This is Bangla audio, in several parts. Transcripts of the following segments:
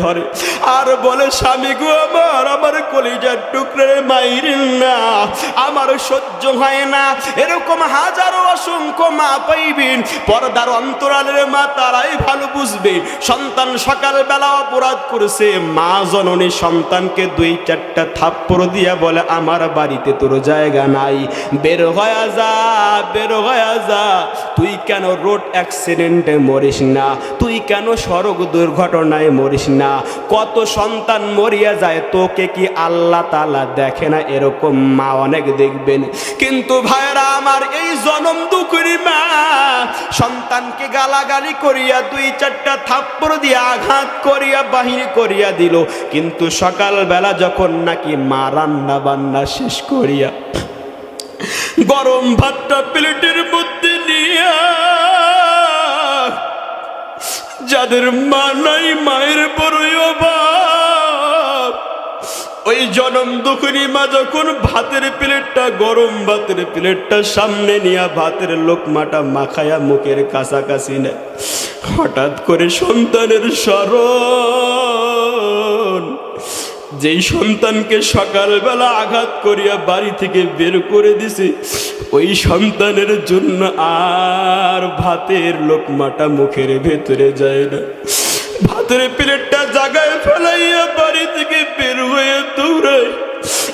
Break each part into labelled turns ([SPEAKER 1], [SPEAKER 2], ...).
[SPEAKER 1] ধরে আর বলে, স্বামী গো আমার কলিজার টুকরে মাইরেন না, আমার সহ্য হয় না। এরকম হাজারো অসংখ্য মা পাইবেন, পর্দার অন্তরালের মা, তারাই ভালো বুঝবে। সন্তান সকালবেলা অপরাধ করেছে, মা জননী সন্তানকে 2-4টা থাপ্পড় দিয়া বলে, আমার বাড়িতে তোর জায়গা নাই, বের হয়ে যা, বের হয়ে যা। তুই কেন রোড অ্যাক্সিডেন্টে মরিস না, তুই কেন সড়ক দুর্ঘটনায় মরিস না? কত সন্তান মরিয়া যায়, তোকে কি আল্লাহ তাআলা দেখে না? এরকম মা অনেক দেখবেন। কিন্তু ভাইরা আমার, এই জনম দুঃখী মা সন্তানকে গালাগালি করিয়া 2-4টা থাপ্পড় দিয়ে আঘাত করিয়া বাহির করিয়া দিল। কিন্তু সকালবেলা যখন নাকি মা রান্না বান্না শেষ করিয়া গরম ভাতটা প্লেটের মধ্যে নিয়া, যাদের মা নাই মায়ের বড়ই অভাব, ওই জনম দুঃখিনী মা যখন ভাতের প্লেটটা, গরম ভাতের প্লেটটা সামনে নিয়ে ভাতের লোকমাটা মাখায়া মুখের কাছাকাছি নেয়, হঠাৎ করে সন্তানের স্মরণ, যেই সন্তানকে সকালবেলা আঘাত করিয়া বাড়ি থেকে বের করে দিছে, ওই সন্তানের জন্য আর ভাতের লোকমাটা মুখের ভেতরে যায় না। ভাতের প্লেটটা জায়গায় ফেলাইয়া বাড়ি থেকে বের হয়ে দৌড়ায়,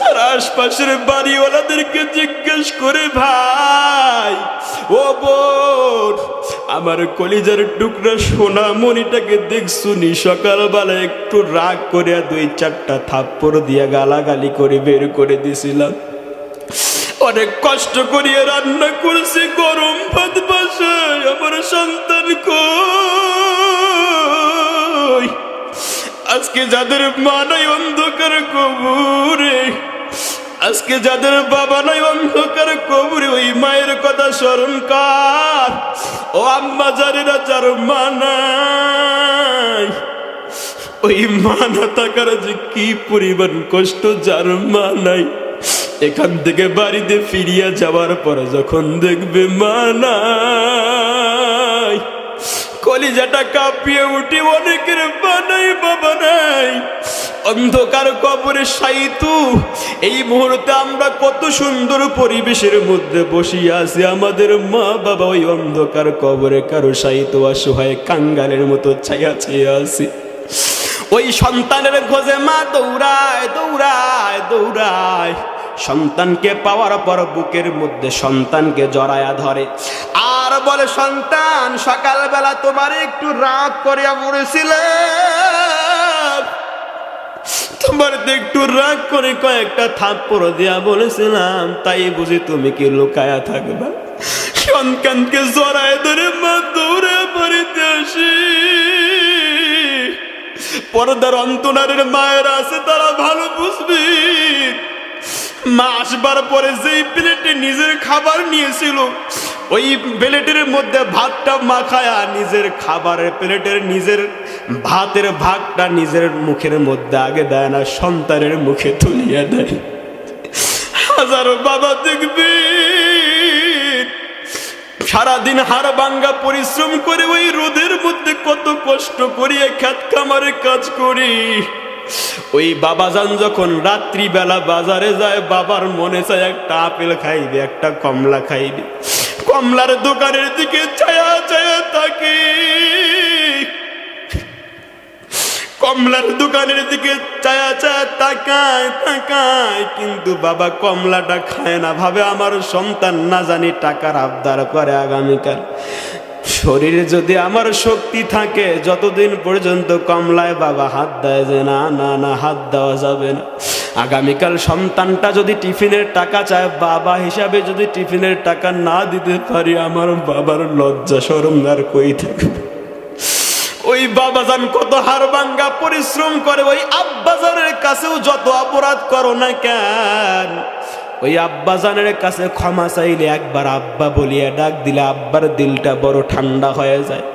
[SPEAKER 1] আর আশপাশের বাড়িওয়ালাদেরকে জিজ্ঞেস করে, ভাই ও বোন, আমার কলিজার টুকরা সোনা মনিটাকে দেখছুনি? সকালবেলা একটু রাগ করে 2-4টা থাপ্পড় দিয়া গালাগালি করে বের করে দিছিলাম, অনেক কষ্ট করিয়া রান্না করেছি, গরম ভাত বাসায়, আমার সন্তান কই? আজকে যাদের মা নাই অন্ধকার কবরে, আজকে যাদের বাবা নাই অন্ধকার কবরে, ওই মায়ের কথা স্মরণ কর। ও আম্মা জানেরা, যার মা নাই, ওই মা না থাকার যে কি পরিমাণ কষ্ট, যার মা নাই, এখান থেকে বাড়িতে ফিরিয়া যাওয়ার পরে যখন দেখবে মা নাই, কলিজাটা কাঁপিয়ে উঠে। অনেকের মা নাই, বাবা নাই, অন্ধকার কবরে শায়িতু। এই মুহূর্তে আমরা কত সুন্দর পরিবেশের মধ্যে বসিয়া আছি, আমাদের মা বাবা ওই অন্ধকার কবরে কারো শায়িত অসহায় কাঙ্গালের মতো ছায়া ছায়া আছি। ওই সন্তানের খোঁজে মা দৌড়ায় দৌড়ায় দৌড়ায়, সন্তানকে পাওয়ার পর বুকের মধ্যে সন্তানকে জড়ায়া ধরে আর বলে, সন্তান সকালবেলা তোমার একটু রাগ করিয়া বলেছিলাম, তোমার একটু রাগ করে কয়েকটা থাপ্পড় দিয়া বলেছিলাম, তাই বুঝি তুমি কি লুকায়া থাকবা? সন্তানকে জড়ায় ধরে মা দৌড়ে বাড়িতে আসি। পর্দার অন্তরালের মায়েরা আছে, তারা ভালো বুঝবি। মা আসবার পরে যেই প্লেটে নিজের খাবার নিয়েছিল, ওই প্লেটের মধ্যে ভাতটা মাখায়া নিজের খাবারের প্লেটের নিজের ভাতের ভাগটা নিজের মুখের মধ্যে আগে দেয় না, সন্তানের মুখে তুলিয়া দেয়। হাজারো বাবা দেখবি সারাদিন হাড় ভাঙ্গা পরিশ্রম করে ওই রোদের মধ্যে কত কষ্ট করিয়া খেত খামারে কাজ করি। ওই বাবাজান যখন রাত্রিবেলা বাজারে যায়, বাবার মনে চায় একটা আপেল খাইবে, একটা কমলা খাইবে। কমলার দোকানের দিকে ছায়া ছায়া থাকে, কমলার দোকানের দিকে ছায়া ছায়া তাকায় তাকায়, কিন্তু বাবা কমলাটা খায় না। ভাবে আমার সন্তান না জানি টাকার আবদার করে আগামীকাল। শরীরে যদি আমার শক্তি থাকে, যতদিন পর্যন্ত কমলায় বাবা হাত দেয় যে না না না হাত দেওয়া যাবে না। আগামীকাল সন্তানটা যদি টিফিনের টাকা চায়, বাবা হিসাবে যদি টিফিনের টাকা না দিতে পারি, আমার বাবার লজ্জা শরম আর কই থাকবে? ওই বাবাজান কত হাড় ভাঙ্গা পরিশ্রম করে, ওই আব্বাজানের কাছেও যত অপরাধ করো না কেন, ওই আব্বাজানের কাছে ক্ষমা চাইলে, একবার আব্বা বলিয়া ডাক দিলে আব্বার দিলটা বড় ঠান্ডা হয়ে যায়।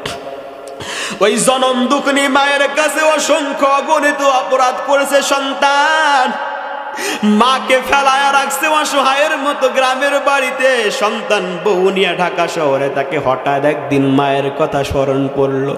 [SPEAKER 1] ওই জনম দুঃখিনী মায়ের কাছে অসংখ্য অগণিত অপরাধ করেছে সন্তান, মাকে ফেলায়া রাখছে অসহায়ের মতো গ্রামের বাড়িতে। সন্তান বউ নিয়ে ঢাকা শহরে, তাকে হঠাৎ একদিন মায়ের কথা স্মরণ পড়লো।